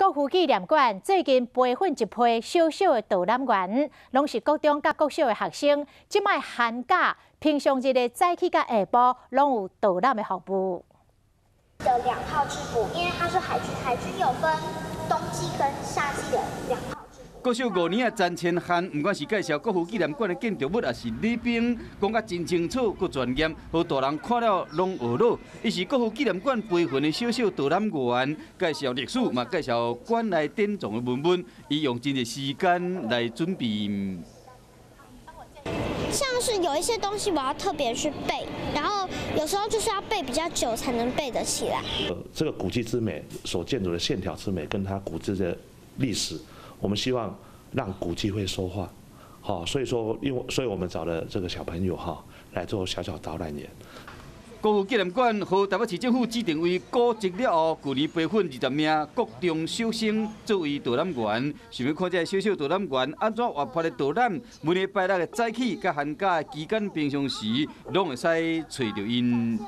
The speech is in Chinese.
国父纪念馆最近培训一批小小的导览员，拢是国中甲国小的学生。即摆寒假，平常日的早起甲下晡，拢有导览的服务。的2套制服，因为它是海军有分冬季跟夏季的2套。 国小5年的詹千汉，不管是介绍国父纪念馆的建筑物，也是礼宾，讲甲真清楚、佮专业，互大人看了拢学到。伊是国父纪念馆培训的小小导览员，介绍历史嘛，介绍馆内典藏的文物，伊用真侪时间来准备。像是有一些东西我要特别去背，然后有时候就是要背比较久才能背得起来。这个古迹之美所建筑的线条之美，跟它古迹的历史。 我们希望让古迹会说话，好，所以我们找了这个小朋友哈来做小导览员。国父纪念馆和台北市政府指定为古迹了后，去年培训20名国中小生作为导览员。想要看这小小导览员安怎活泼的导览，每礼拜六的早起甲寒假的期间平常时，拢会使找到因。